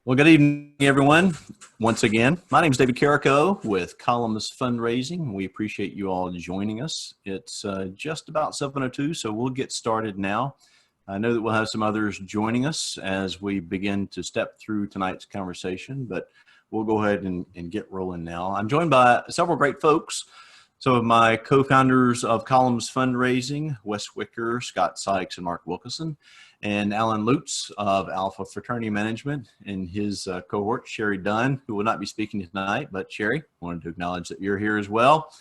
Well, good evening, everyone. Once again, my name is David Carrico with Columns Fundraising. We appreciate you all joining us. It's just about 7:02, so we'll get started now. I know that we'll have some others joining us as we begin to step through tonight's conversation, but we'll go ahead and get rolling now. I'm joined by several great folks. Some of my co-founders of Columns Fundraising, Wes Wicker, Scott Sykes, and Mark Wilkinson, and Alan Lutz of Alpha Fraternity Management and his cohort, Sherry Dunn, who will not be speaking tonight, but Sherry, wanted to acknowledge that you're here as well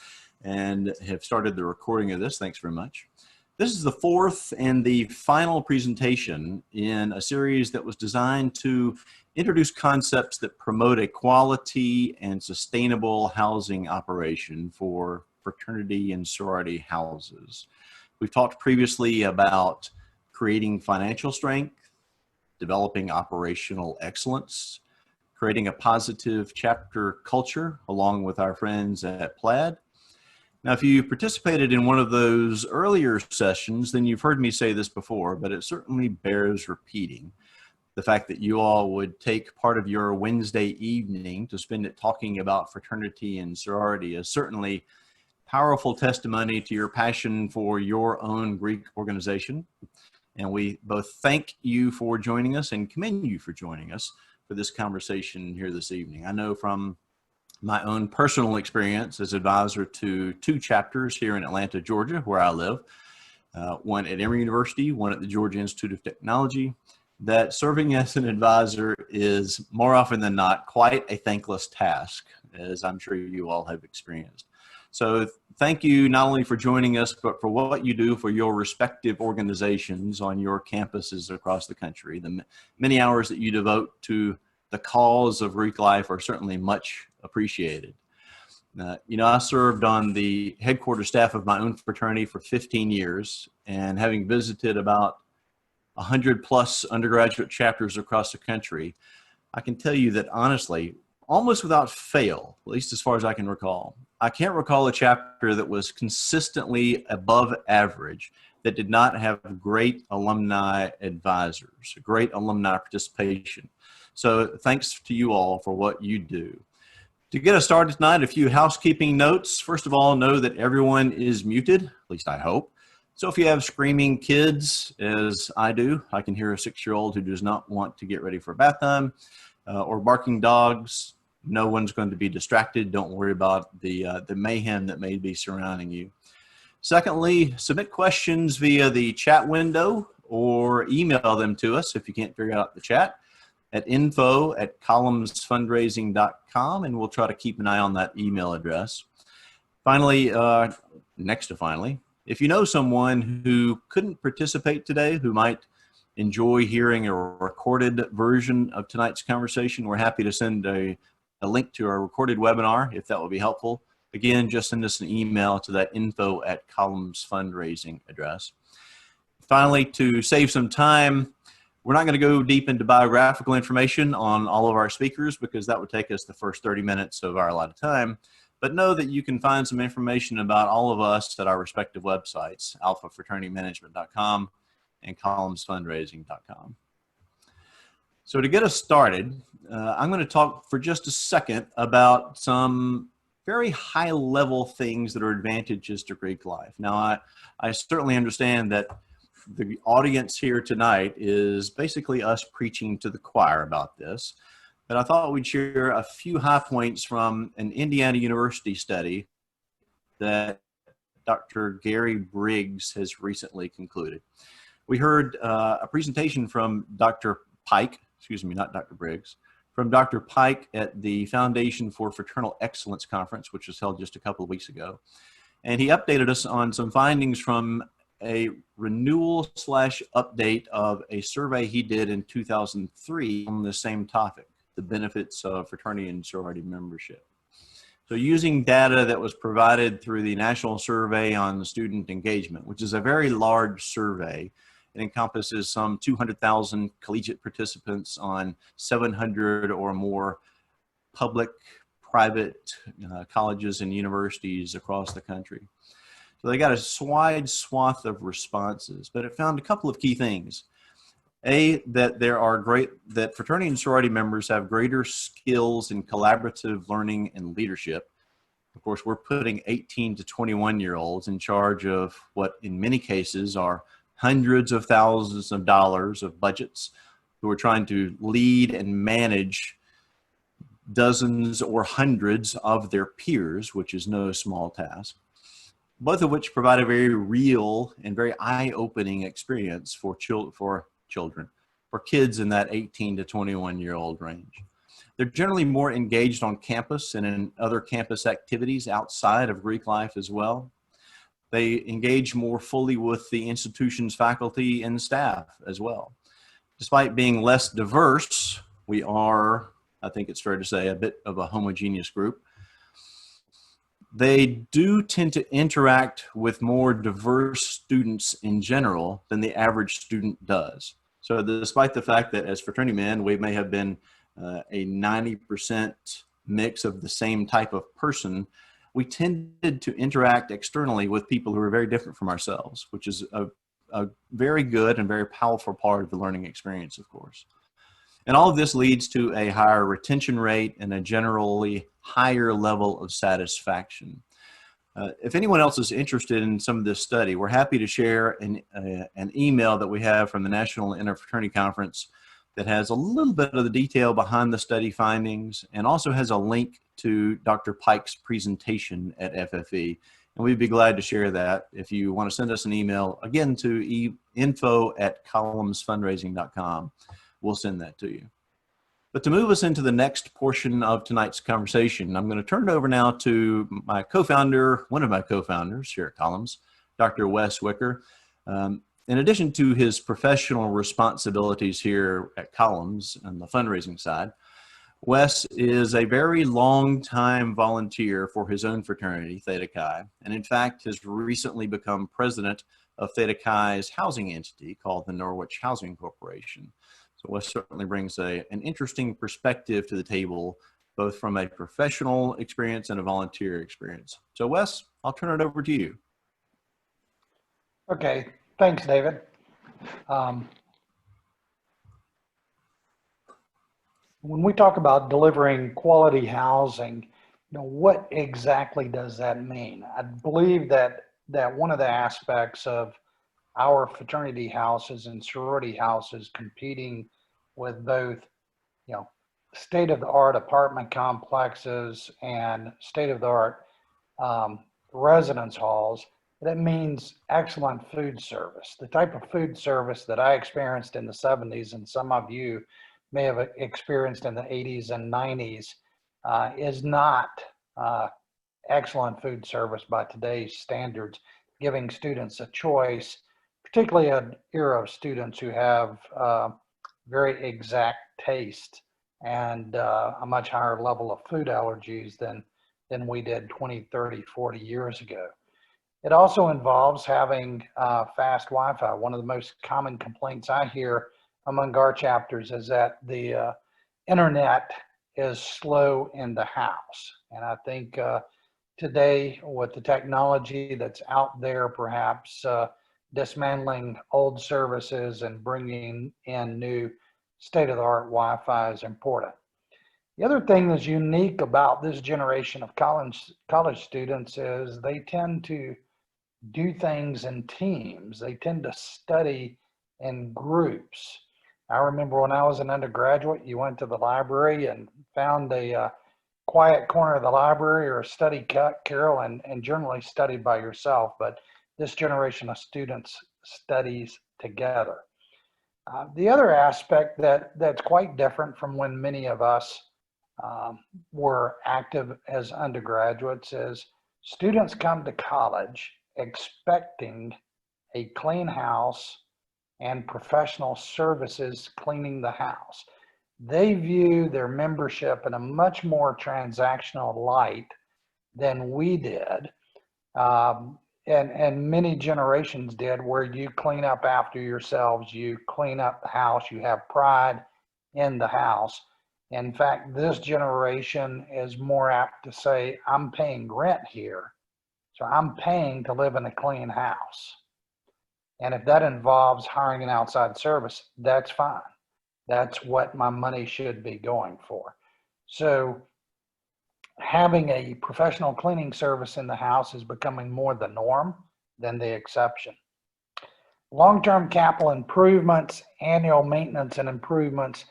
and have started the recording of this. Thanks very much. This is the fourth and the final presentation in a series that was designed to introduce concepts that promote a quality and sustainable housing operation for fraternity and sorority houses. We've talked previously about creating financial strength, developing operational excellence, creating a positive chapter culture along with our friends at Plaid. Now, if you participated in one of those earlier sessions, then you've heard me say this before, but it certainly bears repeating. The fact that you all would take part of your Wednesday evening to spend it talking about fraternity and sorority is certainly powerful testimony to your passion for your own Greek organization. And we both thank you for joining us and commend you for joining us for this conversation here this evening. I know from my own personal experience as advisor to two chapters here in Atlanta, Georgia, where I live, one at Emory University, one at the Georgia Institute of Technology, that serving as an advisor is more often than not quite a thankless task, as I'm sure you all have experienced. So thank you not only for joining us, but for what you do for your respective organizations on your campuses across the country. The many hours that you devote to the cause of Greek life are certainly much appreciated. I served on the headquarters staff of my own fraternity for 15 years, and having visited about 100 plus undergraduate chapters across the country, I can tell you that honestly, almost without fail, at least as far as I can recall, I can't recall a chapter that was consistently above average that did not have great alumni advisors, great alumni participation. So thanks to you all for what you do. To get us started tonight, a few housekeeping notes. First of all, know that everyone is muted, at least I hope. So if you have screaming kids, as I do, I can hear a 6-year-old who does not want to get ready for bath time, or barking dogs, no one's going to be distracted. Don't worry about the mayhem that may be surrounding you. Secondly, submit questions via the chat window or email them to us if you can't figure out the chat at info@columnsfundraising.com, and we'll try to keep an eye on that email address. Finally, next to finally, if you know someone who couldn't participate today, who might enjoy hearing a recorded version of tonight's conversation, we're happy to send a link to our recorded webinar if that will be helpful. Again, just send us an email to that info@columnsfundraising address. Finally, to save some time, we're not going to go deep into biographical information on all of our speakers because that would take us the first 30 minutes of our allotted time. But know that you can find some information about all of us at our respective websites, alphafraternitymanagement.com and columnsfundraising.com. So to get us started, I'm going to talk for just a second about some very high-level things that are advantages to Greek life. Now, I certainly understand that the audience here tonight is basically us preaching to the choir about this. But I thought we'd share a few high points from an Indiana University study that Dr. Gary Briggs has recently concluded. We heard a presentation from Dr. Pike, excuse me, not Dr. Briggs, from Dr. Pike at the Foundation for Fraternal Excellence Conference, which was held just a couple of weeks ago. And he updated us on some findings from a renewal/update of a survey he did in 2003 on the same topic, the benefits of fraternity and sorority membership. So using data that was provided through the National Survey on Student Engagement, which is a very large survey, it encompasses some 200,000 collegiate participants on 700 or more public, private colleges and universities across the country. So they got a wide swath of responses, but it found a couple of key things. That fraternity and sorority members have greater skills in collaborative learning and leadership. Of course, we're putting 18 to 21-year-olds in charge of what in many cases are hundreds of thousands of dollars of budgets, who are trying to lead and manage dozens or hundreds of their peers, which is no small task, both of which provide a very real and very eye-opening experience for children, for kids in that 18 to 21-year-old range. They're generally more engaged on campus and in other campus activities outside of Greek life as well. They engage more fully with the institution's faculty and staff as well. Despite being less diverse, we are, I think it's fair to say, a bit of a homogeneous group. They do tend to interact with more diverse students in general than the average student does. So despite the fact that as fraternity men, we may have been a 90% mix of the same type of person, we tended to interact externally with people who are very different from ourselves, which is a very good and very powerful part of the learning experience, of course. And all of this leads to a higher retention rate and a generally higher level of satisfaction. If anyone else is interested in some of this study, we're happy to share an email that we have from the National Interfraternity Conference that has a little bit of the detail behind the study findings and also has a link to Dr. Pike's presentation at FFE. And we'd be glad to share that. If you want to send us an email, again, to info@columnsfundraising.com, we'll send that to you. But to move us into the next portion of tonight's conversation, I'm going to turn it over now to my co-founder, one of my co-founders here at Columns, Dr. Wes Wicker. In addition to his professional responsibilities here at Columns on the fundraising side, Wes is a very long-time volunteer for his own fraternity, Theta Chi, and in fact has recently become president of Theta Chi's housing entity called the Norwich Housing Corporation. So Wes certainly brings an interesting perspective to the table, both from a professional experience and a volunteer experience. So Wes, I'll turn it over to you. Okay, thanks, David. When we talk about delivering quality housing, what exactly does that mean? I believe that one of the aspects of our fraternity houses and sorority houses competing with both, state-of-the-art apartment complexes and state-of-the-art residence halls, that means excellent food service. The type of food service that I experienced in the 70s and some of you may have experienced in the 80s and 90s is not excellent food service by today's standards, giving students a choice, particularly an era of students who have very exact taste and a much higher level of food allergies than we did 20, 30, 40 years ago. It also involves having fast Wi-Fi. One of the most common complaints I hear among our chapters is that the internet is slow in the house. And I think today with the technology that's out there, perhaps dismantling old services and bringing in new state-of-the-art Wi-Fi is important. The other thing that's unique about this generation of college students is they tend to do things in teams. They tend to study in groups. I remember when I was an undergraduate, you went to the library and found a quiet corner of the library or a study carrel and generally studied by yourself. But this generation of students studies together. The other aspect that's quite different from when many of us were active as undergraduates is students come to college expecting a clean house and professional services cleaning the house. They view their membership in a much more transactional light than we did, and many generations did, where you clean up after yourselves, you clean up the house, you have pride in the house. In fact, this generation is more apt to say, I'm paying rent here, so I'm paying to live in a clean house. And if that involves hiring an outside service, that's fine. That's what my money should be going for. So having a professional cleaning service in the house is becoming more the norm than the exception. Long-term capital improvements, annual maintenance and improvements,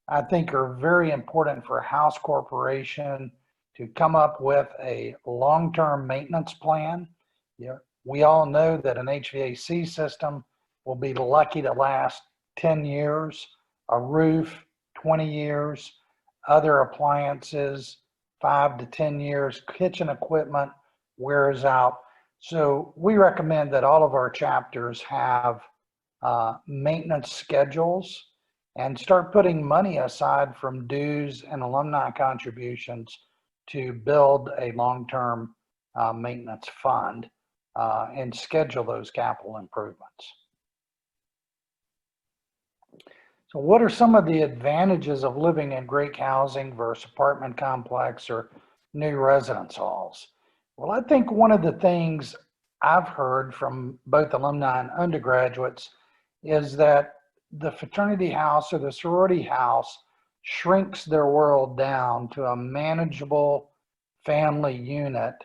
I think are very important for a house corporation to come up with a long-term maintenance plan. We all know that an HVAC system will be lucky to last 10 years, a roof 20 years, other appliances 5 to 10 years, kitchen equipment wears out. So we recommend that all of our chapters have maintenance schedules and start putting money aside from dues and alumni contributions to build a long-term maintenance fund and schedule those capital improvements. So what are some of the advantages of living in Greek housing versus apartment complex or new residence halls? Well, I think one of the things I've heard from both alumni and undergraduates is that the fraternity house or the sorority house shrinks their world down to a manageable family unit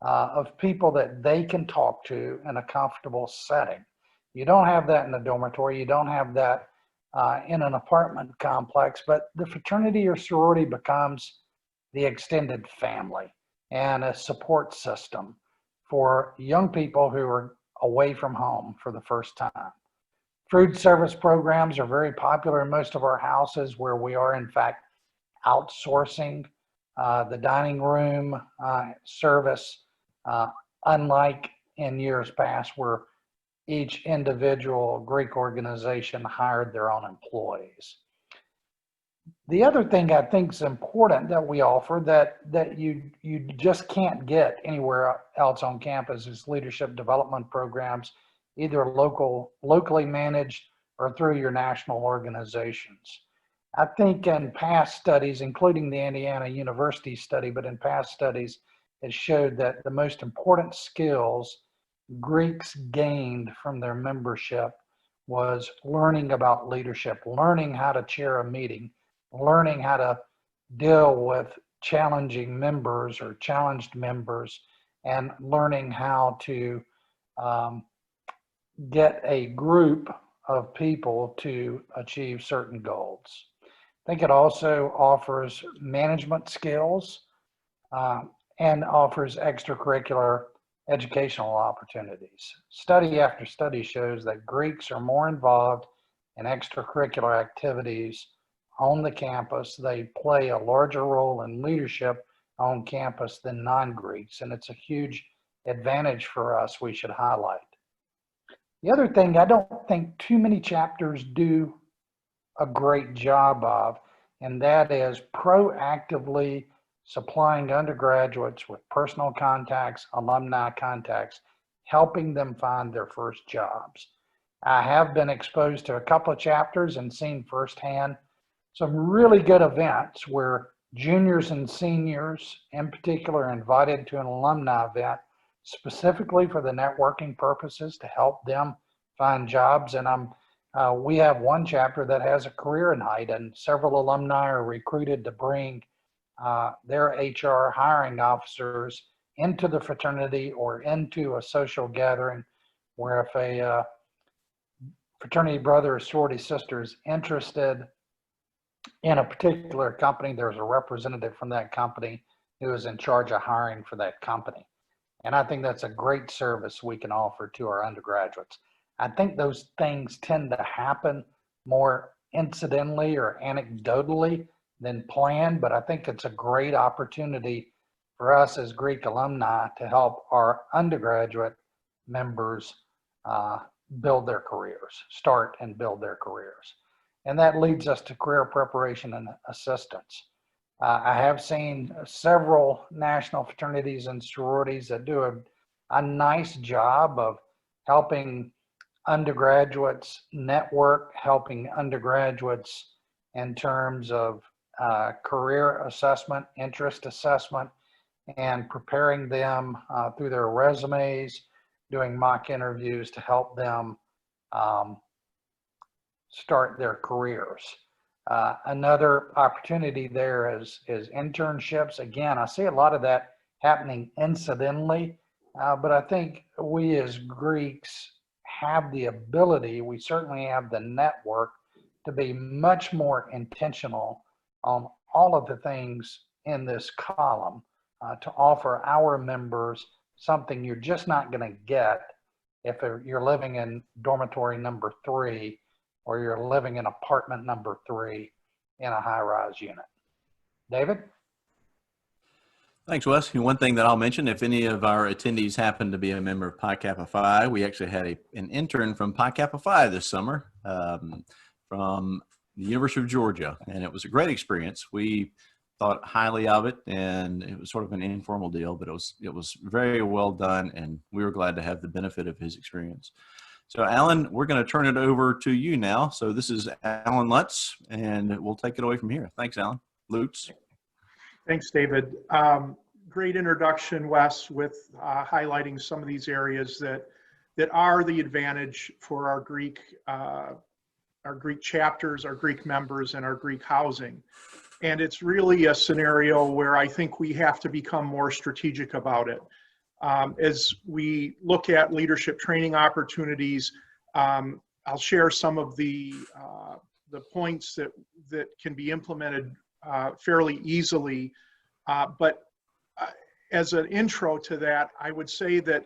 of people that they can talk to in a comfortable setting. You don't have that in a dormitory. You don't have that in an apartment complex, but the fraternity or sorority becomes the extended family and a support system for young people who are away from home for the first time. Food service programs are very popular in most of our houses where we are in fact outsourcing the dining room service, unlike in years past where each individual Greek organization hired their own employees. The other thing I think is important that we offer that you just can't get anywhere else on campus is leadership development programs, either locally managed or through your national organizations. I think in past studies, including the Indiana University study, but in past studies, it showed that the most important skills Greeks gained from their membership was learning about leadership, learning how to chair a meeting, learning how to deal with challenging members or challenged members, and learning how to get a group of people to achieve certain goals. I think it also offers management skills and offers extracurricular educational opportunities. Study after study shows that Greeks are more involved in extracurricular activities on the campus. They play a larger role in leadership on campus than non-Greeks, and it's a huge advantage for us we should highlight. The other thing I don't think too many chapters do a great job of, and that is proactively supplying undergraduates with personal contacts, alumni contacts, helping them find their first jobs. I have been exposed to a couple of chapters and seen firsthand some really good events where juniors and seniors in particular are invited to an alumni event specifically for the networking purposes to help them find jobs. And we have one chapter that has a career night, and several alumni are recruited to bring their HR hiring officers into the fraternity or into a social gathering where if a fraternity brother or sorority sister is interested in a particular company, there's a representative from that company who is in charge of hiring for that company. And I think that's a great service we can offer to our undergraduates. I think those things tend to happen more incidentally or anecdotally than planned, but I think it's a great opportunity for us as Greek alumni to help our undergraduate members build their careers, start and build their careers. And that leads us to career preparation and assistance. I have seen several national fraternities and sororities that do a nice job of helping undergraduates network, helping undergraduates in terms of career assessment, interest assessment, and preparing them through their resumes, doing mock interviews to help them um, start their careers. Another opportunity there is internships. Again, I see a lot of that happening incidentally, but I think we as Greeks have the ability, we certainly have the network to be much more intentional on all of the things in this column to offer our members something you're just not going to get if you're living in dormitory number 3 or you're living in apartment number 3 in a high-rise unit. David? Thanks, Wes. One thing that I'll mention, if any of our attendees happen to be a member of Pi Kappa Phi, we actually had an intern from Pi Kappa Phi this summer from the University of Georgia, and it was a great experience. We thought highly of it, and it was sort of an informal deal, but it was very well done, and we were glad to have the benefit of his experience. So, Alan, we're going to turn it over to you now. So this is Alan Lutz, and we'll take it away from here. Thanks, Alan. Lutz. Thanks, David. Great introduction, Wes, with highlighting some of these areas that are the advantage for our Greek chapters, our Greek members, and our Greek housing. And it's really a scenario where I think we have to become more strategic about it. As we look at leadership training opportunities, I'll share some of the points that can be implemented fairly easily. But as an intro to that, I would say that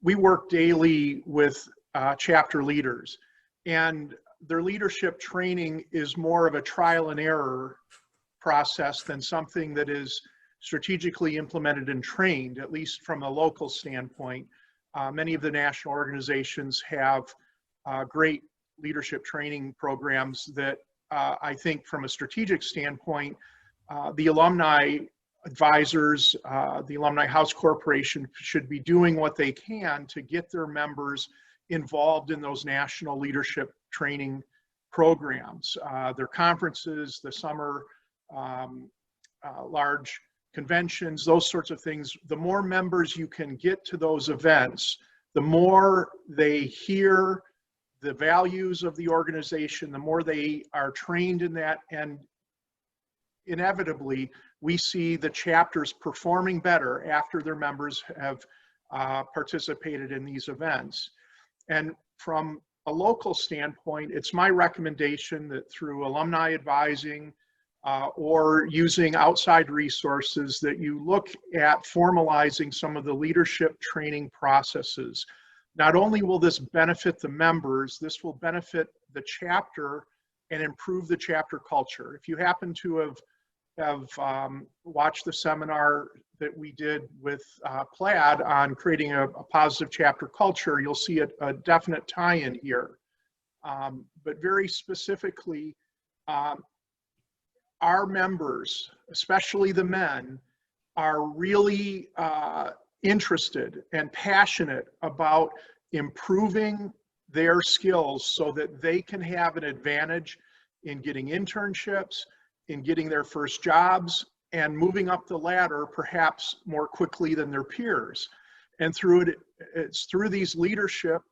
we work daily with chapter leaders, and their leadership training is more of a trial and error process than something that is strategically implemented and trained, at least from a local standpoint. Many of the national organizations have great leadership training programs that I think from a strategic standpoint, the alumni advisors, the Alumni House Corporation should be doing what they can to get their members involved in those national leadership training programs, their conferences, the summer large conventions, those sorts of things. The more members you can get to those events, the more they hear the values of the organization, the more they are trained in that, and inevitably we see the chapters performing better after their members have participated in these events. And from a local standpoint, it's my recommendation that through alumni advising or using outside resources, that you look at formalizing some of the leadership training processes. Not only will this benefit the members, this will benefit the chapter and improve the chapter culture. If you happen to have watched the seminar that we did with Plaid on creating a positive chapter culture, you'll see a definite tie-in here. But very specifically, our members, especially the men, are really interested and passionate about improving their skills so that they can have an advantage in getting internships, in getting their first jobs, and moving up the ladder perhaps more quickly than their peers. And it's through these leadership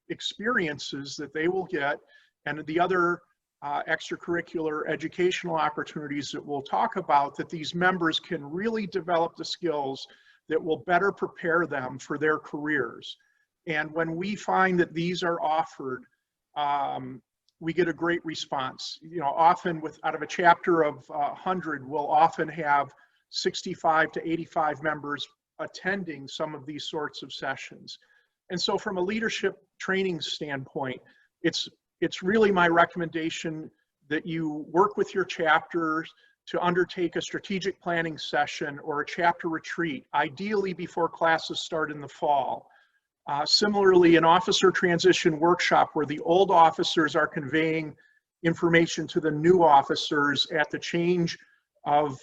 experiences that they will get, and the other extracurricular educational opportunities that we'll talk about, that these members can really develop the skills that will better prepare them for their careers. And when we find that these are offered, we get a great response. You know, often out of a chapter of 100, we'll often have 65 to 85 members attending some of these sorts of sessions. And so from a leadership training standpoint, it's really my recommendation that you work with your chapters to undertake a strategic planning session or a chapter retreat, ideally before classes start in the fall. Similarly, an officer transition workshop where the old officers are conveying information to the new officers at the change of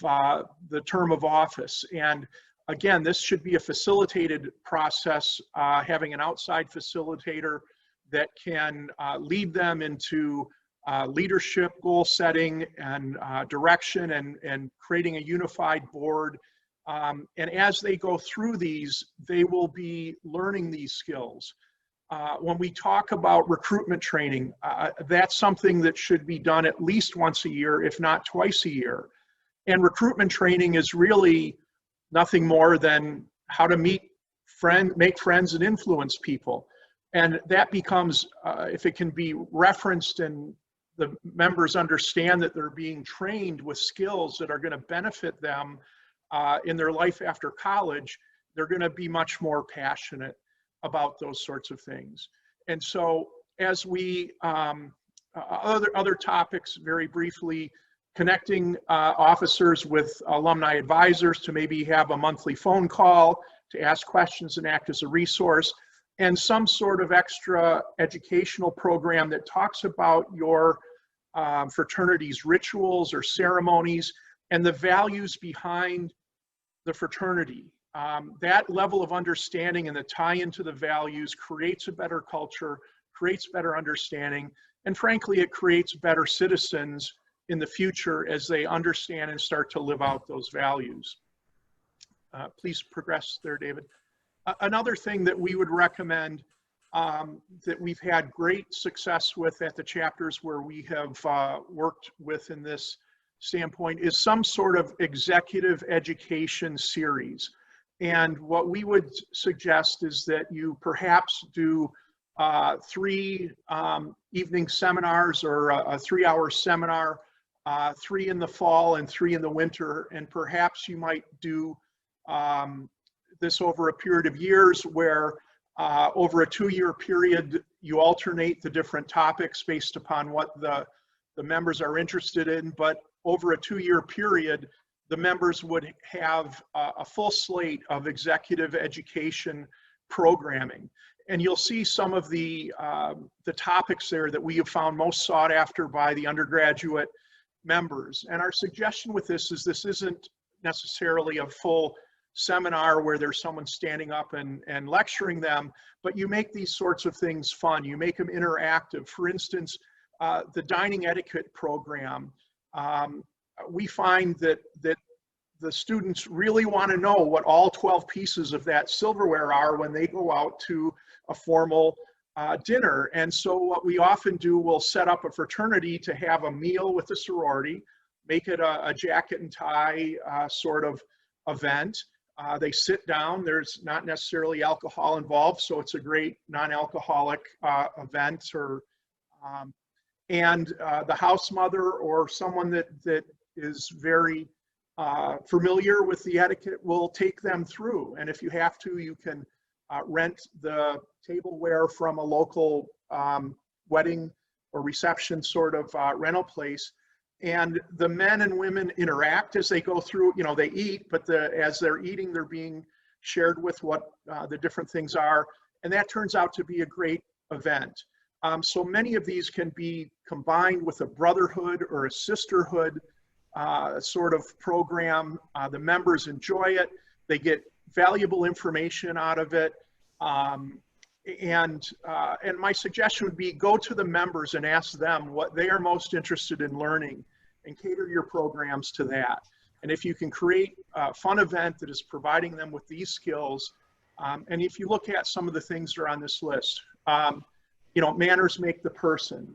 the term of office. And again, this should be a facilitated process, having an outside facilitator that can lead them into leadership, goal setting, and direction, and creating a unified board. And as they go through these, they will be learning these skills. When we talk about recruitment training, that's something that should be done at least once a year, if not twice a year. And recruitment training is really nothing more than how to make friends and influence people. And that becomes, if it can be referenced and the members understand that they're being trained with skills that are going to benefit them in their life after college, they're going to be much more passionate about those sorts of things. And so as we, other topics very briefly, connecting officers with alumni advisors to maybe have a monthly phone call to ask questions and act as a resource, and some sort of extra educational program that talks about your fraternity's rituals or ceremonies and the values behind the fraternity. That level of understanding and the tie into the values creates a better culture, creates better understanding, and frankly, it creates better citizens in the future as they understand and start to live out those values. Please progress there, David. Another thing that we would recommend that we've had great success with at the chapters where we have worked with in this standpoint is some sort of executive education series. And what we would suggest is that you perhaps do 3 evening seminars or a 3-hour seminar, 3 in the fall and 3 in the winter. And perhaps you might do this over a period of years where over a 2-year period, you alternate the different topics based upon what the members are interested in. But over a 2-year period, the members would have a full slate of executive education programming. And you'll see some of the topics there that we have found most sought after by the undergraduate members. And our suggestion with this isn't necessarily a full seminar where there's someone standing up and lecturing them, but you make these sorts of things fun. You make them interactive. For instance, the dining etiquette program, we find that the students really want to know what all 12 pieces of that silverware are when they go out to a formal dinner. And so what we often do, we'll set up a fraternity to have a meal with the sorority, make it a jacket and tie sort of event. They sit down, there's not necessarily alcohol involved, so it's a great non-alcoholic event. And the house mother or someone that is very familiar with the etiquette will take them through. And if you have to, you can rent the tableware from a local wedding or reception sort of rental place. And the men and women interact as they go through, you know, they eat, but as they're eating, they're being shared with what the different things are. And that turns out to be a great event. So many of these can be combined with a brotherhood or a sisterhood sort of program. The members enjoy it. They get valuable information out of it. And my suggestion would be go to the members and ask them what they are most interested in learning and cater your programs to that. And if you can create a fun event that is providing them with these skills, and if you look at some of the things that are on this list, you know, manners make the person,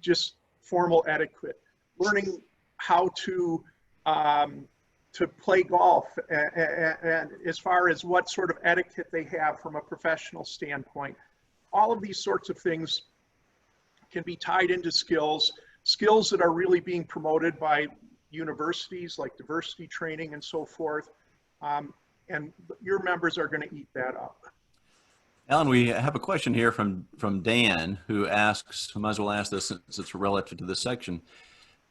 just formal etiquette, learning how to play golf, and as far as what sort of etiquette they have from a professional standpoint. All of these sorts of things can be tied into skills that are really being promoted by universities like diversity training and so forth. And your members are going to eat that up. Alan, we have a question here from Dan, who asks, I might as well ask this since it's relative to this section.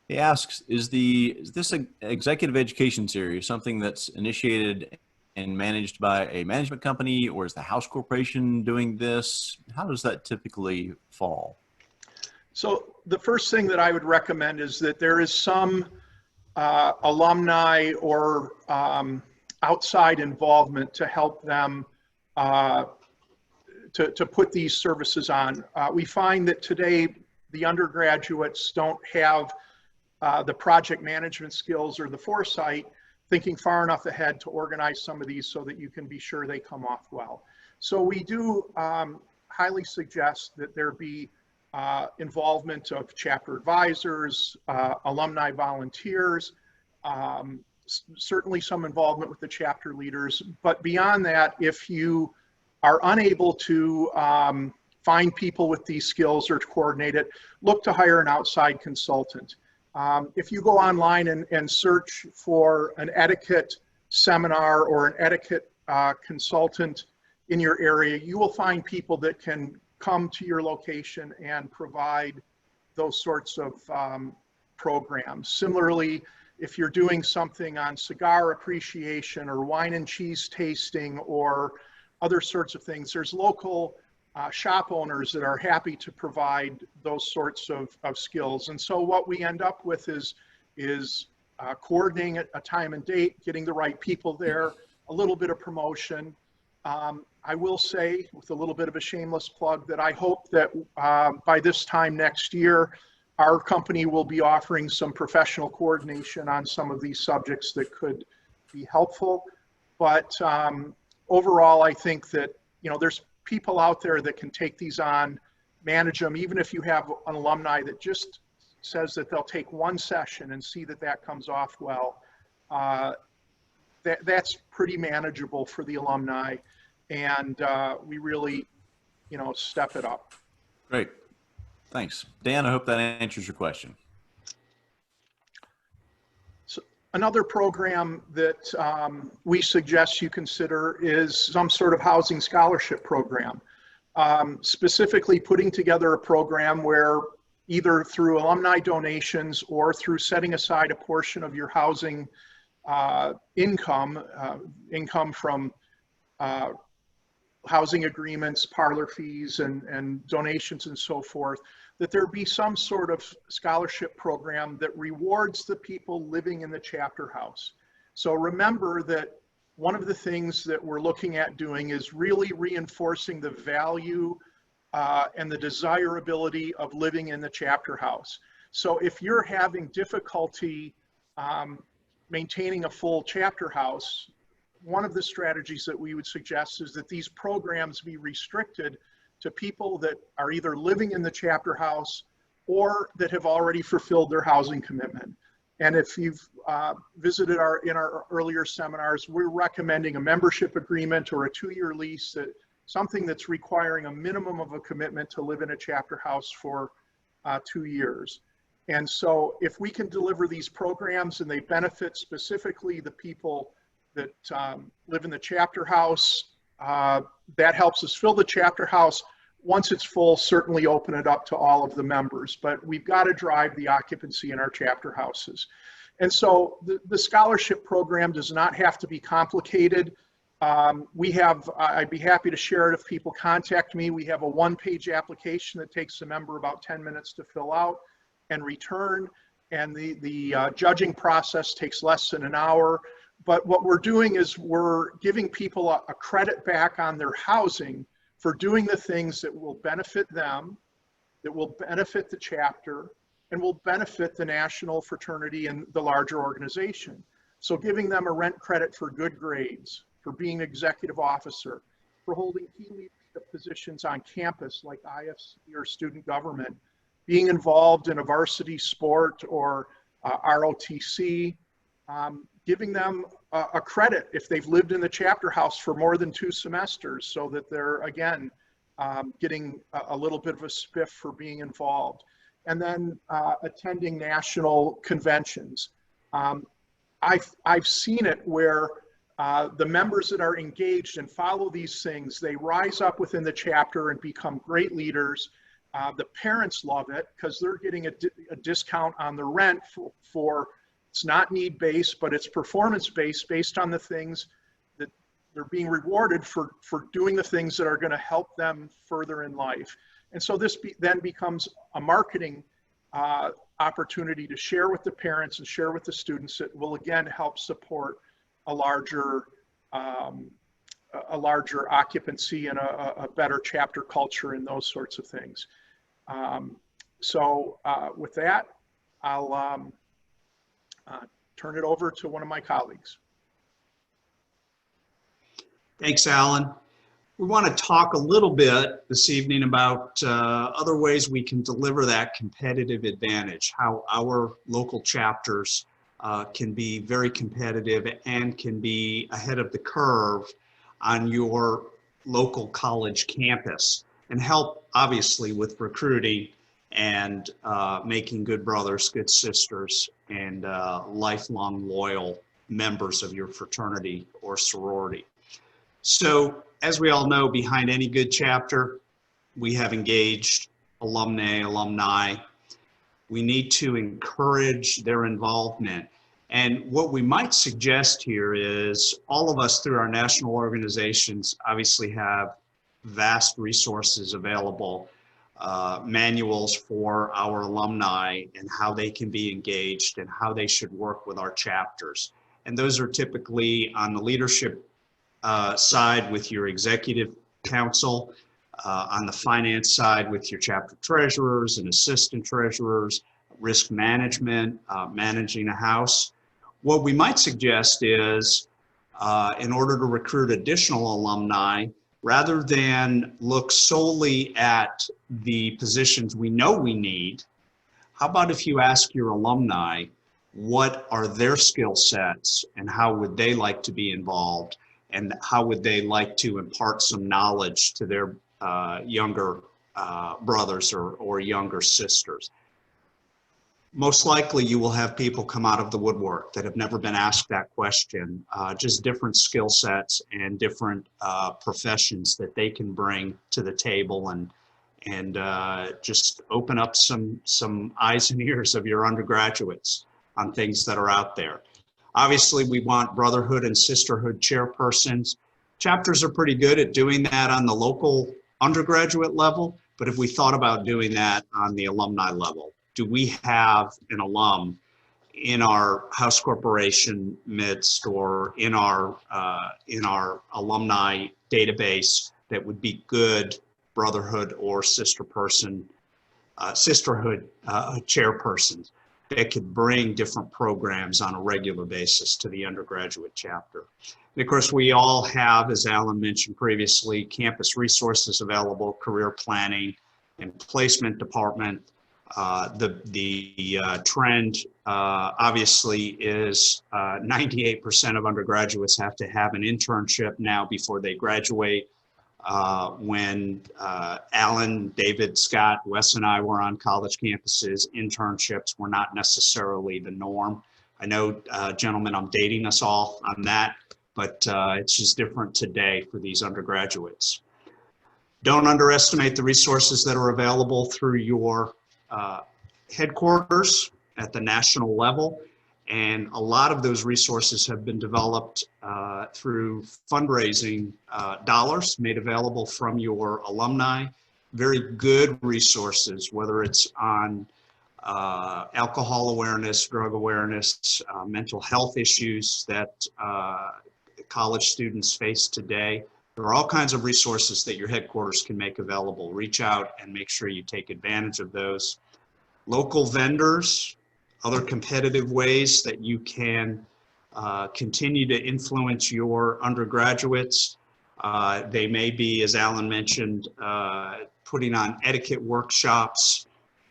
He asks, is this an executive education series something that's initiated and managed by a management company, or is the house corporation doing this? How does that typically fall? So the first thing that I would recommend is that there is some alumni or outside involvement to help them to put these services on. We find that today the undergraduates don't have the project management skills or the foresight, thinking far enough ahead to organize some of these so that you can be sure they come off well. So we do highly suggest that there be involvement of chapter advisors, alumni volunteers, certainly some involvement with the chapter leaders. But beyond that, if you are unable to find people with these skills or to coordinate it, look to hire an outside consultant. If you go online and search for an etiquette seminar or an etiquette consultant in your area, you will find people that can come to your location and provide those sorts of programs. Similarly, if you're doing something on cigar appreciation or wine and cheese tasting or other sorts of things, there's local shop owners that are happy to provide those sorts of skills. And so what we end up with is coordinating a time and date, getting the right people there, a little bit of promotion. I will say, with a little bit of a shameless plug, that I hope that by this time next year, our company will be offering some professional coordination on some of these subjects that could be helpful. But overall, I think that, there's people out there that can take these on, manage them, even if you have an alumni that just says that they'll take one session and see that that comes off well. That's pretty manageable for the alumni, and we really, step it up. Great. Thanks. Dan, I hope that answers your question. So another program that we suggest you consider is some sort of housing scholarship program. Specifically putting together a program where either through alumni donations or through setting aside a portion of your housing income from housing agreements, parlor fees, and donations and so forth, that there be some sort of scholarship program that rewards the people living in the chapter house. So remember that one of the things that we're looking at doing is really reinforcing the value and the desirability of living in the chapter house. So if you're having difficulty maintaining a full chapter house, one of the strategies that we would suggest is that these programs be restricted to people that are either living in the chapter house or that have already fulfilled their housing commitment. And if you've visited in our earlier seminars, we're recommending a membership agreement or a 2-year lease, something that's requiring a minimum of a commitment to live in a chapter house for 2 years. And so if we can deliver these programs and they benefit specifically the people that live in the chapter house, that helps us fill the chapter house. Once it's full, certainly open it up to all of the members, but we've got to drive the occupancy in our chapter houses. And so the scholarship program does not have to be complicated. I'd be happy to share it if people contact me. We have a 1-page application that takes a member about 10 minutes to fill out and return. And the judging process takes less than an hour. But what we're doing is we're giving people a credit back on their housing for doing the things that will benefit them, that will benefit the chapter, and will benefit the national fraternity and the larger organization. So giving them a rent credit for good grades, for being executive officer, for holding key leadership positions on campus like IFC or student government, being involved in a varsity sport or ROTC, giving them a credit if they've lived in the chapter house for more than 2 semesters so that they're, again, getting a little bit of a spiff for being involved. And then attending national conventions. I've seen it where the members that are engaged and follow these things, they rise up within the chapter and become great leaders. The parents love it because they're getting a discount on the rent for it's not need-based, but it's performance-based, based on the things that they're being rewarded for doing the things that are going to help them further in life. And so this then becomes a marketing opportunity to share with the parents and share with the students that will, again, help support a larger occupancy and a better chapter culture and those sorts of things. With that, I'll turn it over to one of my colleagues. Thanks, Alan. We want to talk a little bit this evening about other ways we can deliver that competitive advantage, how our local chapters can be very competitive and can be ahead of the curve on your local college campus, and help obviously with recruiting and making good brothers, good sisters, and lifelong loyal members of your fraternity or sorority. So as we all know, behind any good chapter, we have engaged alumni. We need to encourage their involvement. And what we might suggest here is all of us through our national organizations obviously have vast resources available, manuals for our alumni and how they can be engaged and how they should work with our chapters. And those are typically on the leadership side with your executive council, on the finance side with your chapter treasurers and assistant treasurers, risk management, managing a house. What we might suggest is, in order to recruit additional alumni, rather than look solely at the positions we know we need, how about if you ask your alumni what are their skill sets and how would they like to be involved, and how would they like to impart some knowledge to their younger brothers or younger sisters. Most likely you will have people come out of the woodwork that have never been asked that question, just different skill sets and different professions that they can bring to the table, and just open up some eyes and ears of your undergraduates on things that are out there. Obviously, we want brotherhood and sisterhood chairpersons. Chapters are pretty good at doing that on the local undergraduate level, but if we thought about doing that on the alumni level, do we have an alum in our house corporation midst or in our alumni database that would be good brotherhood or sisterhood chairpersons that could bring different programs on a regular basis to the undergraduate chapter? And of course, we all have, as Alan mentioned previously, campus resources available, career planning and placement department. The trend obviously is 98% of undergraduates have to have an internship now before they graduate. When Alan, David, Scott, Wes, and I were on college campuses, internships were not necessarily the norm. I know, gentlemen, I'm dating us all on that, but it's just different today for these undergraduates. Don't underestimate the resources that are available through your headquarters at the national level. And a lot of those resources have been developed through fundraising dollars made available from your alumni. Very good resources, whether it's on alcohol awareness, drug awareness, mental health issues that college students face today. There are all kinds of resources that your headquarters can make available. Reach out and make sure you take advantage of those. Local vendors, other competitive ways that you can continue to influence your undergraduates. They may be, as Alan mentioned, putting on etiquette workshops.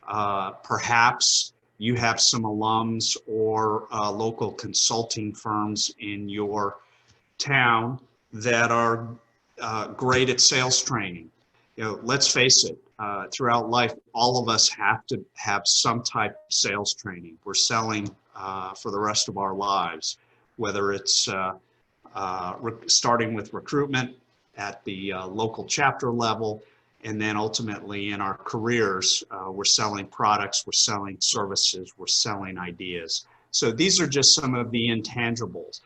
Perhaps you have some alums or local consulting firms in your town that are great at sales training. You know, let's face it, throughout life, all of us have to have some type of sales training. We're selling for the rest of our lives, whether it's starting with recruitment at the local chapter level, and then ultimately in our careers, we're selling products, we're selling services, we're selling ideas. So these are just some of the intangibles.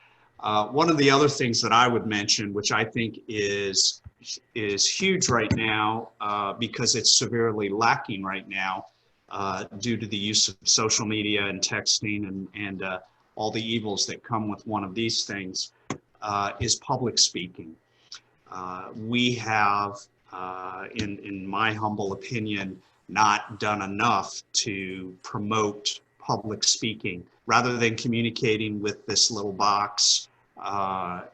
One of the other things that I would mention, which I think is huge right now because it's severely lacking right now due to the use of social media and texting and all the evils that come with one of these things, is public speaking. We have, in my humble opinion, not done enough to promote public speaking. Rather than communicating with this little box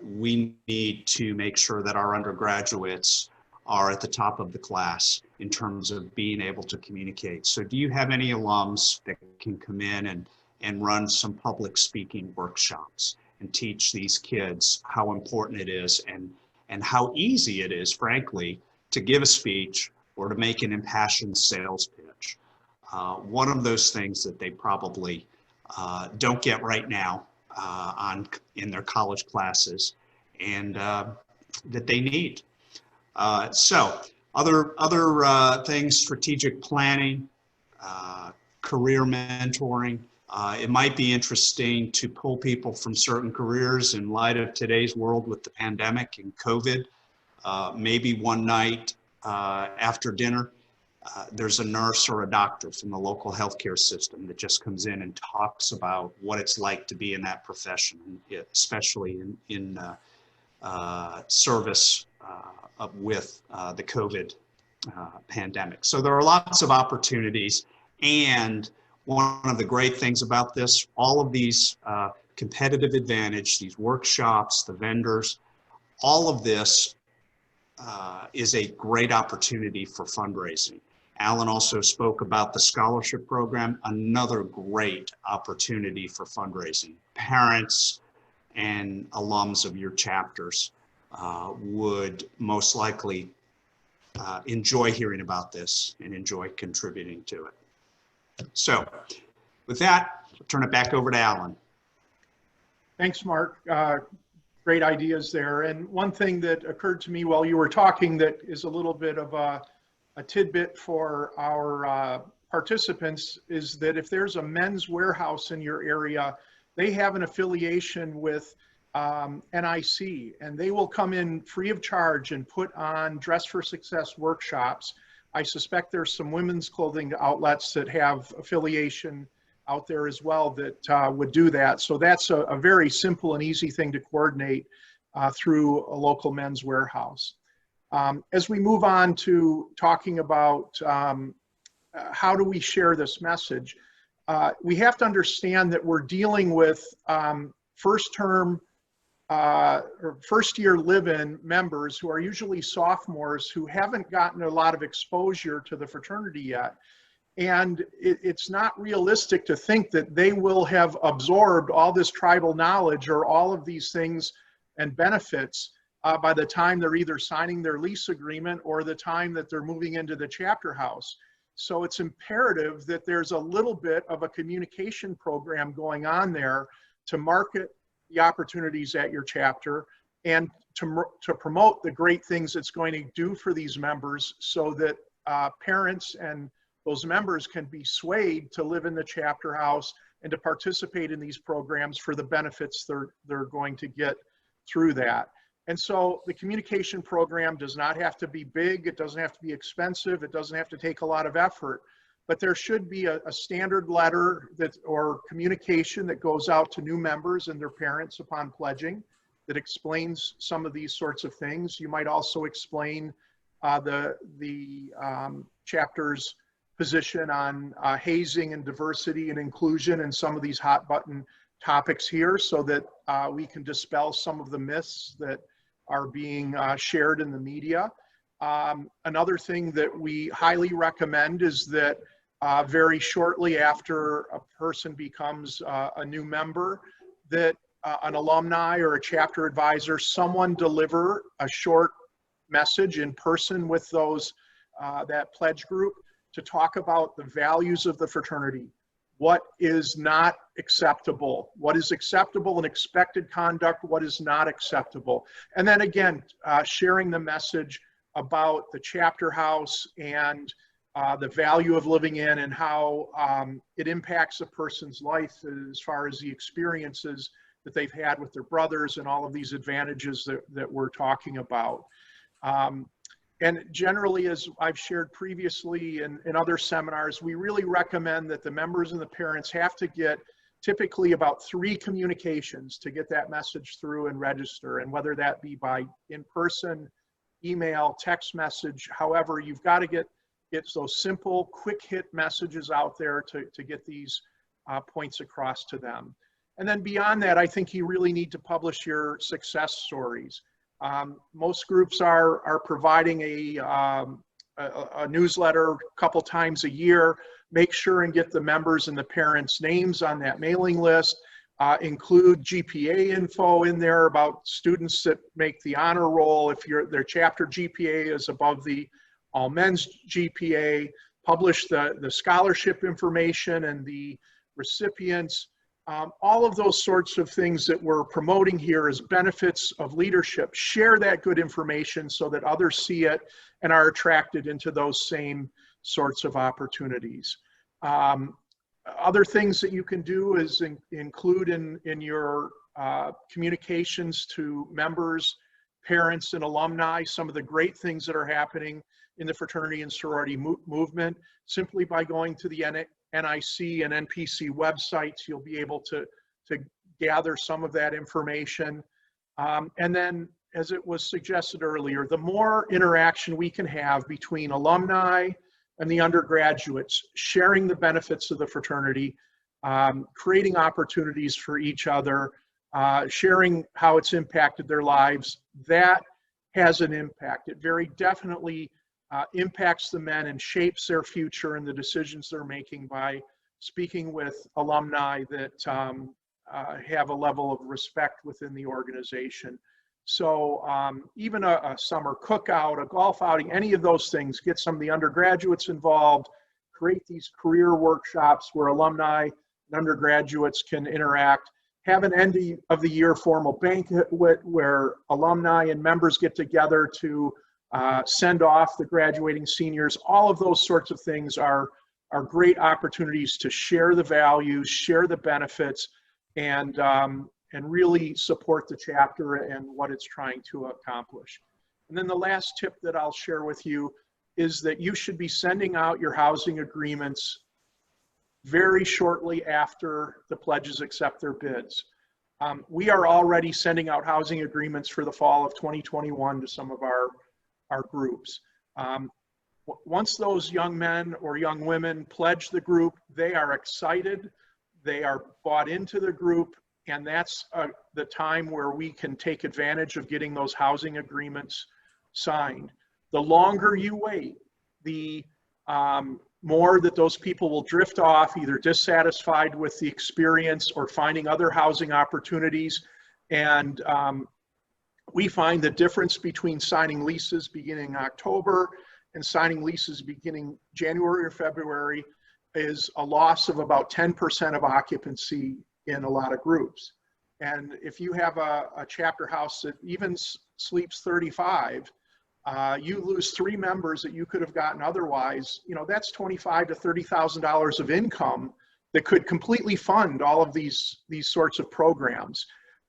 we need to make sure that our undergraduates are at the top of the class in terms of being able to communicate. So do you have any alums that can come in and run some public speaking workshops and teach these kids how important it is and how easy it is, frankly, to give a speech or to make an impassioned sales pitch? One of those things that they probably don't get right now in their college classes, and that they need. So other things, strategic planning, career mentoring. It might be interesting to pull people from certain careers in light of today's world with the pandemic and COVID. Maybe one night after dinner, there's a nurse or a doctor from the local healthcare system that just comes in and talks about what it's like to be in that profession, especially in service with the COVID pandemic. So there are lots of opportunities, and one of the great things about this, all of these competitive advantage, these workshops, the vendors, all of this is a great opportunity for fundraising. Alan also spoke about the scholarship program, another great opportunity for fundraising. Parents and alums of your chapters would most likely enjoy hearing about this and enjoy contributing to it. So with that, I'll turn it back over to Alan. Thanks, Mark. Great ideas there. And one thing that occurred to me while you were talking that is a little bit of a tidbit for our participants is that if there's a Men's Warehouse in your area, they have an affiliation with NIC, and they will come in free of charge and put on Dress for Success workshops. I suspect there's some women's clothing outlets that have affiliation out there as well that would do that. So that's a very simple and easy thing to coordinate through a local Men's Warehouse. As we move on to talking about how do we share this message, we have to understand that we're dealing with first-term or first-year live-in members who are usually sophomores who haven't gotten a lot of exposure to the fraternity yet. And it's not realistic to think that they will have absorbed all this tribal knowledge or all of these things and benefits by the time they're either signing their lease agreement or the time that they're moving into the chapter house. So it's imperative that there's a little bit of a communication program going on there to market the opportunities at your chapter and to promote the great things it's going to do for these members so that parents and those members can be swayed to live in the chapter house and to participate in these programs for the benefits they're going to get through that. And so the communication program does not have to be big, it doesn't have to be expensive, it doesn't have to take a lot of effort, but there should be a standard letter or communication that goes out to new members and their parents upon pledging that explains some of these sorts of things. You might also explain the chapter's position on hazing and diversity and inclusion and some of these hot button topics here so that we can dispel some of the myths that are being shared in the media. Another thing that we highly recommend is that very shortly after a person becomes a new member, that an alumni or a chapter advisor, someone deliver a short message in person with those that pledge group to talk about the values of the fraternity. What is not acceptable? What is acceptable and expected conduct? What is not acceptable? And then again, sharing the message about the chapter house and the value of living in and how it impacts a person's life as far as the experiences that they've had with their brothers and all of these advantages that we're talking about. And generally, as I've shared previously in other seminars, we really recommend that the members and the parents have to get typically about 3 communications to get that message through and register. And whether that be by in-person, email, text message, however, you've got to get those simple, quick hit messages out there to get these points across to them. And then beyond that, I think you really need to publish your success stories. Most groups are providing a newsletter a couple times a year. Make sure and get the members and the parents' names on that mailing list. Include GPA info in there about students that make the honor roll. If their chapter GPA is above the all men's GPA, publish the scholarship information and the recipients. All of those sorts of things that we're promoting here as benefits of leadership. Share that good information so that others see it and are attracted into those same sorts of opportunities. Other things that you can do is include in your communications to members, parents, and alumni some of the great things that are happening in the fraternity and sorority movement. Simply by going to the NIC and NPC websites, you'll be able to gather some of that information. And then, as it was suggested earlier, the more interaction we can have between alumni and the undergraduates, sharing the benefits of the fraternity, creating opportunities for each other, sharing how it's impacted their lives, that has an impact. It very definitely impacts the men and shapes their future and the decisions they're making by speaking with alumni that have a level of respect within the organization. So even a summer cookout, a golf outing, any of those things, get some of the undergraduates involved, create these career workshops where alumni and undergraduates can interact, have an end of the year formal banquet where alumni and members get together to send off the graduating seniors. All of those sorts of things are great opportunities to share the values, share the benefits, and really support the chapter and what it's trying to accomplish. And then the last tip that I'll share with you is that you should be sending out your housing agreements very shortly after the pledges accept their bids. We are already sending out housing agreements for the fall of 2021 to some of our groups. Once those young men or young women pledge the group, they are excited, they are bought into the group, and that's the time where we can take advantage of getting those housing agreements signed. The longer you wait, the more that those people will drift off, either dissatisfied with the experience or finding other housing opportunities. And we find the difference between signing leases beginning October and signing leases beginning January or February is a loss of about 10% of occupancy in a lot of groups. And if you have a chapter house that even sleeps 35, you lose 3 members that you could have gotten otherwise. You know, that's $25,000 to $30,000 of income that could completely fund all of these sorts of programs.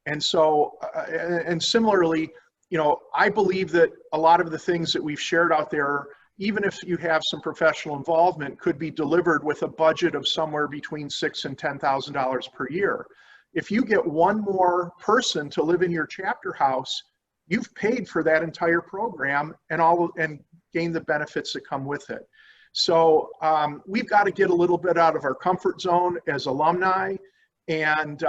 And so, and similarly, you know, I believe that a lot of the things that we've shared out there, even if you have some professional involvement, could be delivered with a budget of somewhere between $6,000 and $10,000 per year. If you get one more person to live in your chapter house, you've paid for that entire program and gain the benefits that come with it. So we've got to get a little bit out of our comfort zone as alumni and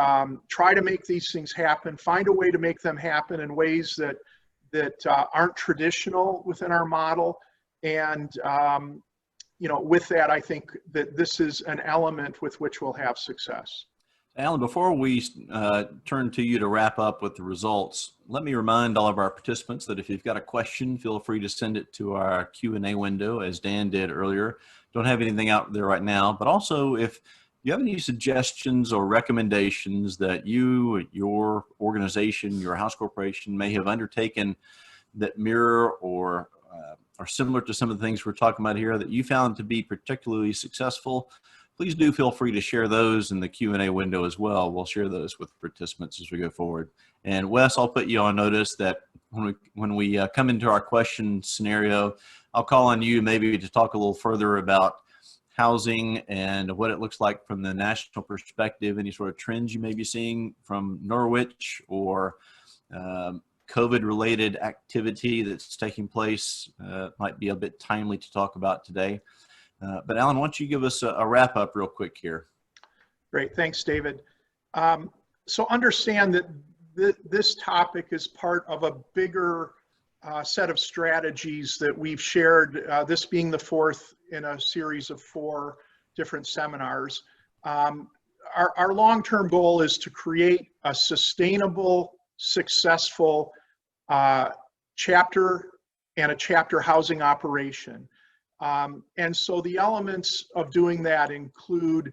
try to make these things happen, find a way to make them happen in ways that aren't traditional within our model. And you know, with that, I think that this is an element with which we'll have success. Alan, before we turn to you to wrap up with the results, let me remind all of our participants that if you've got a question, feel free to send it to our Q&A window, as Dan did earlier. Don't have anything out there right now, but also if you have any suggestions or recommendations that you, your organization, your house corporation may have undertaken that mirror or are similar to some of the things we're talking about here that you found to be particularly successful, please do feel free to share those in the Q&A window as well. We'll share those with participants as we go forward. And Wes, I'll put you on notice that when we come into our question scenario, I'll call on you maybe to talk a little further about housing and what it looks like from the national perspective, any sort of trends you may be seeing from Norwich or COVID-related activity that's taking place. Might be a bit timely to talk about today. But Alan, why don't you give us a wrap up real quick here? Great, thanks, David. So understand that this topic is part of a bigger set of strategies that we've shared, this being the fourth in a series of 4 different seminars. Our long-term goal is to create a sustainable, successful chapter and a chapter housing operation. And so the elements of doing that include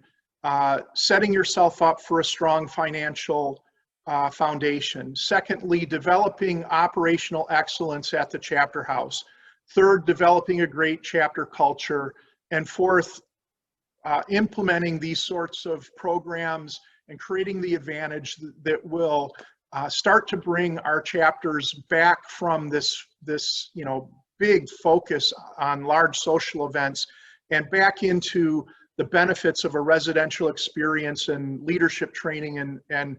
setting yourself up for a strong financial foundation. Secondly, developing operational excellence at the chapter house. Third, developing a great chapter culture. And fourth, implementing these sorts of programs and creating the advantage that will start to bring our chapters back from this big focus on large social events and back into the benefits of a residential experience and leadership training and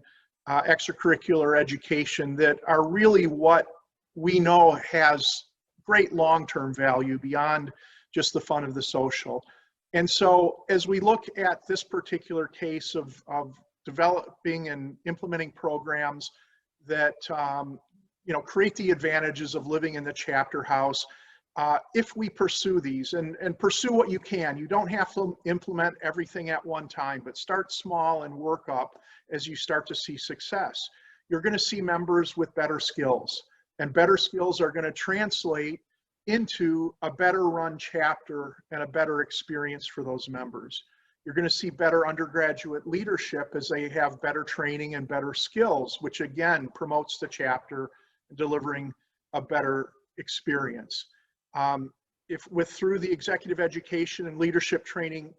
extracurricular education that are really what we know has great long-term value beyond just the fun of the social. And so as we look at this particular case of developing and implementing programs that create the advantages of living in the chapter house, if we pursue these and pursue what you can, you don't have to implement everything at one time, but start small and work up as you start to see success. You're going to see members with better skills, and better skills are going to translate into a better run chapter and a better experience for those members. You're going to see better undergraduate leadership as they have better training and better skills, which again promotes the chapter, delivering a better experience. Through the executive education and leadership training,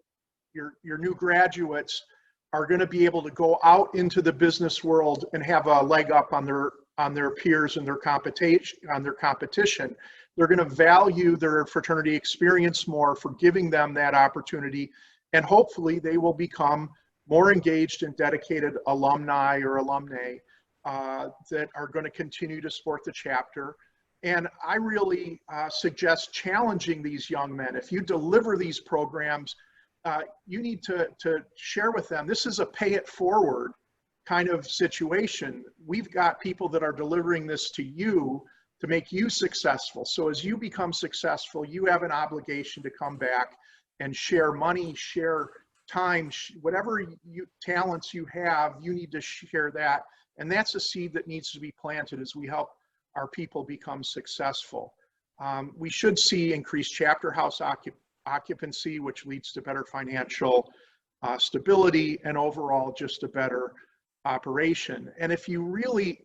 your new graduates are going to be able to go out into the business world and have a leg up on their peers and their competition. They're going to value their fraternity experience more for giving them that opportunity, and hopefully they will become more engaged and dedicated alumni or alumnae that are going to continue to support the chapter. And I really suggest challenging these young men. If you deliver these programs, you need to share with them, this is a pay it forward kind of situation. We've got people that are delivering this to you to make you successful. So as you become successful, you have an obligation to come back and share money, share time, whatever talents you have, you need to share that. And that's a seed that needs to be planted as we help our people become successful. We should see increased chapter house occupancy, which leads to better financial stability and overall just a better operation. And if you really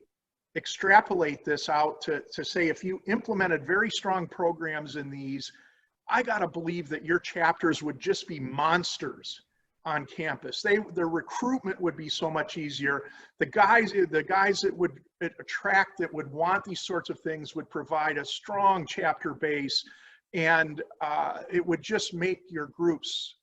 extrapolate this out to say, if you implemented very strong programs in these, I gotta believe that your chapters would just be monsters on campus. The recruitment would be so much easier. The guys that would attract, that would want these sorts of things, would provide a strong chapter base, and it would just make your groups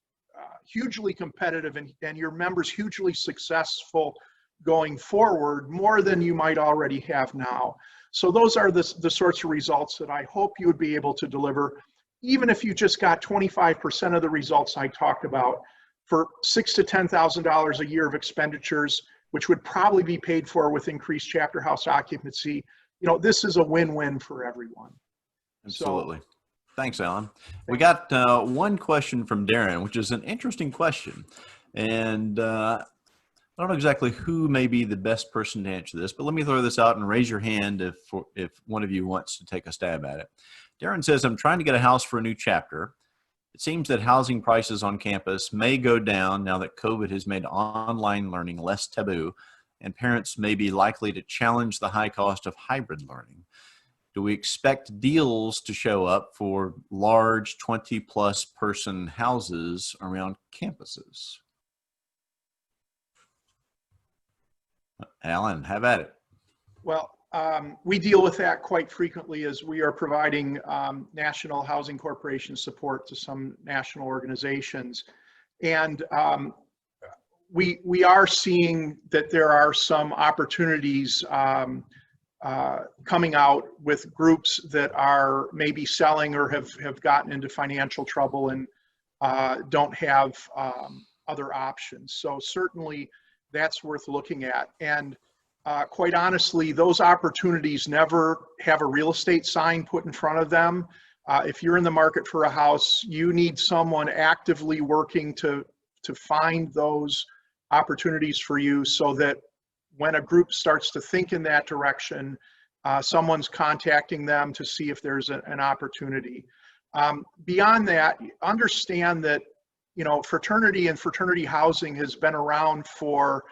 hugely competitive and your members hugely successful going forward, more than you might already have now. So those are the sorts of results that I hope you would be able to deliver, even if you just got 25% of the results I talked about, for $6,000 to $10,000 a year of expenditures, which would probably be paid for with increased chapter house occupancy. This is a win-win for everyone. Absolutely. Thanks, Alan. We got one question from Darren, which is an interesting question. And I don't know exactly who may be the best person to answer this, but let me throw this out and raise your hand if one of you wants to take a stab at it. Darren says, I'm trying to get a house for a new chapter. It seems that housing prices on campus may go down now that COVID has made online learning less taboo, and parents may be likely to challenge the high cost of hybrid learning. Do we expect deals to show up for large 20+ person houses around campuses? Alan, have at it. Well, we deal with that quite frequently as we are providing national housing corporation support to some national organizations. And we are seeing that there are some opportunities coming out with groups that are maybe selling or have gotten into financial trouble and don't have other options. So certainly that's worth looking at. And quite honestly, those opportunities never have a real estate sign put in front of them. If you're in the market for a house, you need someone actively working to find those opportunities for you, so that when a group starts to think in that direction, someone's contacting them to see if there's an opportunity. Beyond that, understand that, you know, fraternity and fraternity housing has been around for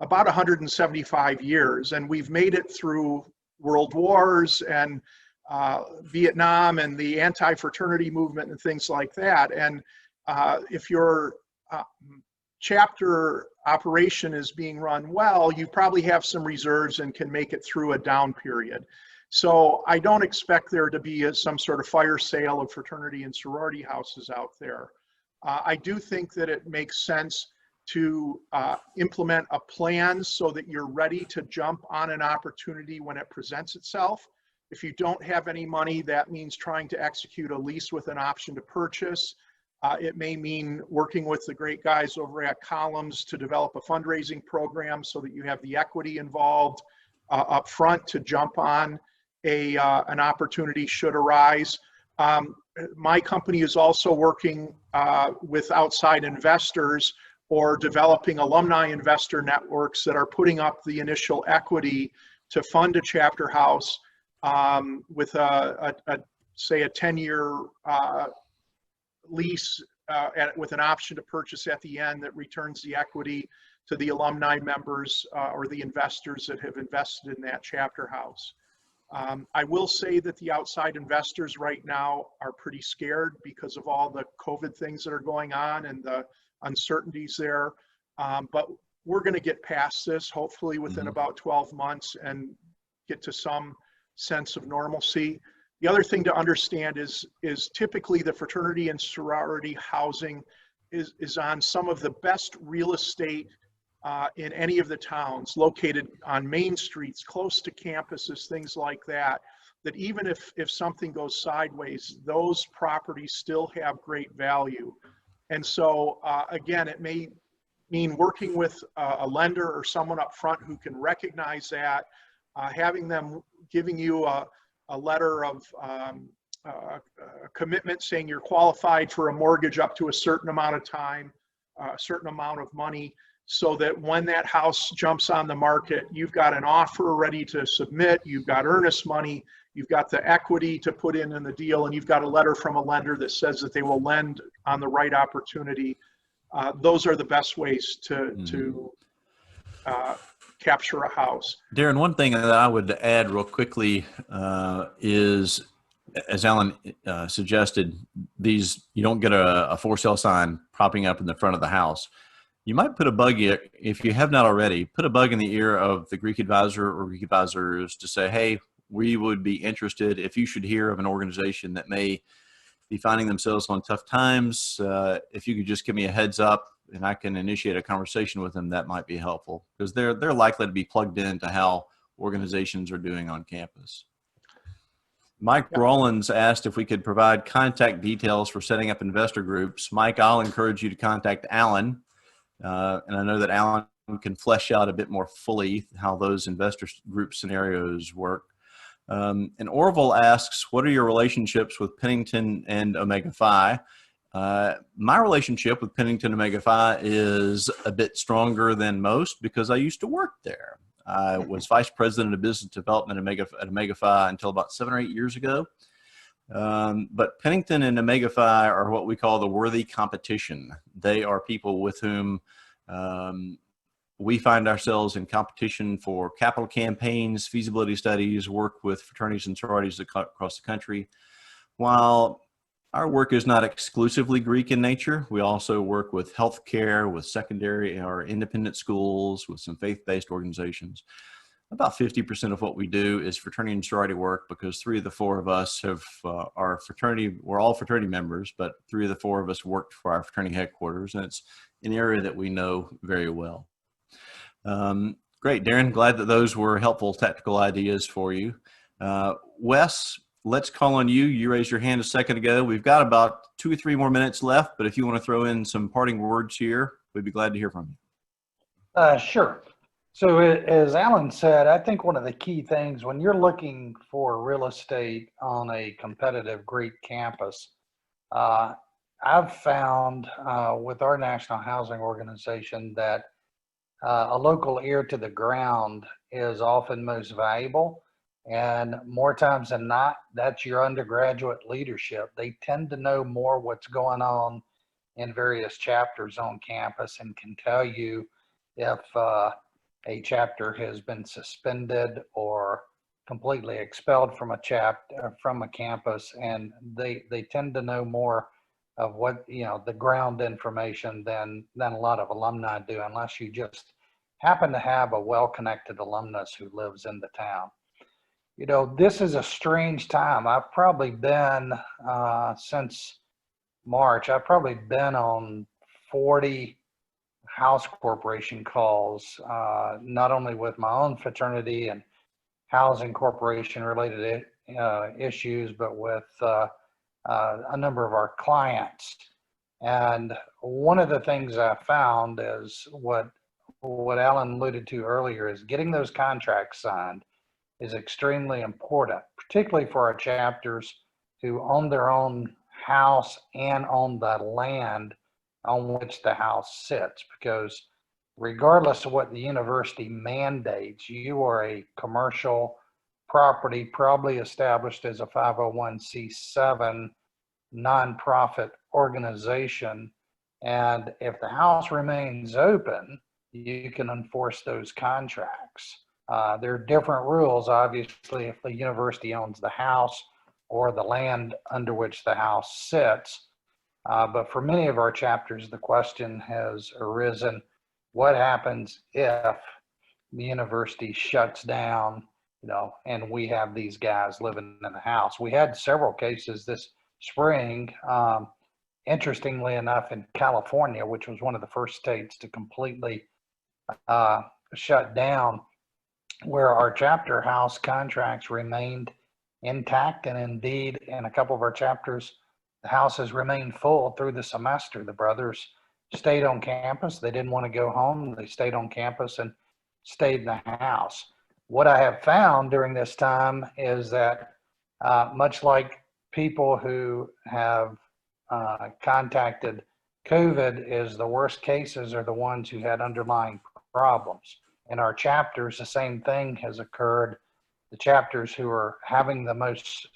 about 175 years, and we've made it through world wars and Vietnam and the anti-fraternity movement and things like that. And if your chapter operation is being run well, you probably have some reserves and can make it through a down period. So I don't expect there to be some sort of fire sale of fraternity and sorority houses out there. I do think that it makes sense to implement a plan so that you're ready to jump on an opportunity when it presents itself. If you don't have any money, that means trying to execute a lease with an option to purchase. It may mean working with the great guys over at Columns to develop a fundraising program so that you have the equity involved up front to jump on an opportunity should arise. My company is also working with outside investors or developing alumni investor networks that are putting up the initial equity to fund a chapter house with say a 10-year lease with an option to purchase at the end that returns the equity to the alumni members or the investors that have invested in that chapter house. I will say that the outside investors right now are pretty scared because of all the COVID things that are going on and the uncertainties there. But we're going to get past this, hopefully within about 12 months, and get to some sense of normalcy. The other thing to understand is typically the fraternity and sorority housing is on some of the best real estate in any of the towns, located on main streets, close to campuses, things like that, that even if something goes sideways, those properties still have great value. And so again, it may mean working with a lender or someone up front who can recognize that, having them giving you a letter of commitment saying you're qualified for a mortgage up to a certain amount of time, a certain amount of money, so that when that house jumps on the market, you've got an offer ready to submit, you've got earnest money, you've got the equity to put in the deal, and you've got a letter from a lender that says that they will lend on the right opportunity. Those are the best ways to capture a house. Darren, one thing that I would add real quickly is, as Alan suggested, you don't get a for sale sign propping up in the front of the house. You might put a bug, if you have not already, put a bug in the ear of the Greek advisor or Greek advisors to say, hey, we would be interested if you should hear of an organization that may be finding themselves on tough times. If you could just give me a heads up and I can initiate a conversation with them, that might be helpful, because they're likely to be plugged into how organizations are doing on campus. Mike Rollins asked if we could provide contact details for setting up investor groups. Mike, I'll encourage you to contact Alan. And I know that Alan can flesh out a bit more fully how those investor group scenarios work. And Orville asks, what are your relationships with Pennington and Omega Phi? My relationship with Pennington Omega Phi is a bit stronger than most because I used to work there. I was vice president of business development at Omega Phi until about 7 or 8 years ago. But Pennington and Omega Phi are what we call the worthy competition. They are people with whom we find ourselves in competition for capital campaigns, feasibility studies, work with fraternities and sororities across the country. While our work is not exclusively Greek in nature, we also work with healthcare, with secondary or independent schools, with some faith-based organizations. About 50% of what we do is fraternity and sorority work, because 3 of the 4 of us are fraternity. We're all fraternity members, but 3 of the 4 of us worked for our fraternity headquarters, and it's an area that we know very well. Great, Darren. Glad that those were helpful tactical ideas for you. Wes, let's call on you. You raised your hand a second ago. We've got about 2 or 3 more minutes left, but if you want to throw in some parting words here, we'd be glad to hear from you. Sure. So as Alan said, I think one of the key things when you're looking for real estate on a competitive Greek campus, uh, I've found with our national housing organization that a local ear to the ground is often most valuable. And more times than not, that's your undergraduate leadership. They tend to know more what's going on in various chapters on campus and can tell you if a chapter has been suspended or completely expelled from a from a campus, and they tend to know more of what the ground information than a lot of alumni do, unless you just happen to have a well-connected alumnus who lives in the town. This is a strange time. I've probably been since March, I've probably been on 40 house corporation calls, not only with my own fraternity and housing corporation related issues, but with a number of our clients. And one of the things I found is what Alan alluded to earlier is getting those contracts signed is extremely important, particularly for our chapters who own their own house and own the land on which the house sits, because regardless of what the university mandates, you are a commercial property, probably established as a 501c7 nonprofit organization. And if the house remains open, you can enforce those contracts. There are different rules, obviously, if the university owns the house or the land under which the house sits. But for many of our chapters, the question has arisen, what happens if the university shuts down, and we have these guys living in the house? We had several cases this spring, interestingly enough, in California, which was one of the first states to completely shut down, where our chapter house contracts remained intact. And indeed, in a couple of our chapters, the houses remained full through the semester. The brothers stayed on campus. They didn't want to go home. They stayed on campus and stayed in the house. What I have found during this time is that much like people who have contacted COVID, is the worst cases are the ones who had underlying problems. In our chapters, the same thing has occurred. The chapters who are having the most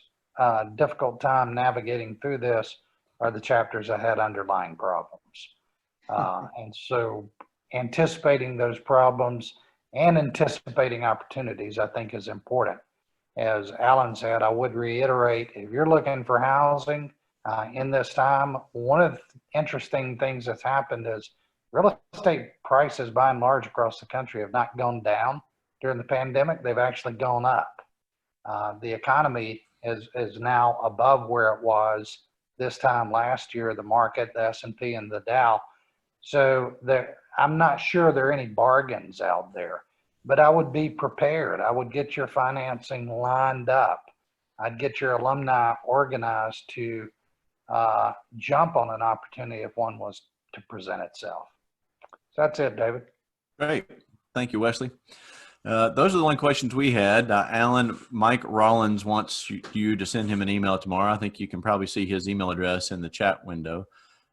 difficult time navigating through this are the chapters that had underlying problems. And so anticipating those problems and anticipating opportunities, I think, is important. As Alan said, I would reiterate, if you're looking for housing in this time, one of the interesting things that's happened is real estate prices by and large across the country have not gone down during the pandemic. They've actually gone up. The economy is now above where it was this time last year, the market, the S&P and the Dow. So I'm not sure there are any bargains out there, but I would be prepared. I would get your financing lined up. I'd get your alumni organized to jump on an opportunity if one was to present itself. So that's it, David. Great. Thank you, Wesley. Those are the only questions we had. Alan, Mike Rollins wants you to send him an email tomorrow. I think you can probably see his email address in the chat window.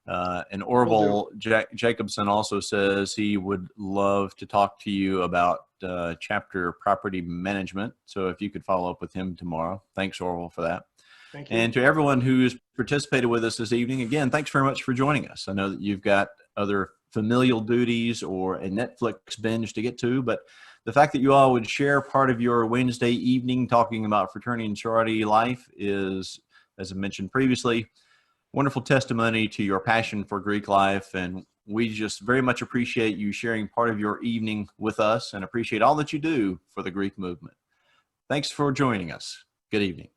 And Orville Jacobson also says he would love to talk to you about chapter property management. So if you could follow up with him tomorrow. Thanks, Orville, for that. Thank you. And to everyone who's participated with us this evening, again, thanks very much for joining us. I know that you've got other familial duties or a Netflix binge to get to, but the fact that you all would share part of your Wednesday evening talking about fraternity and sorority life is, as I mentioned previously, wonderful testimony to your passion for Greek life. And we just very much appreciate you sharing part of your evening with us and appreciate all that you do for the Greek movement. Thanks for joining us. Good evening.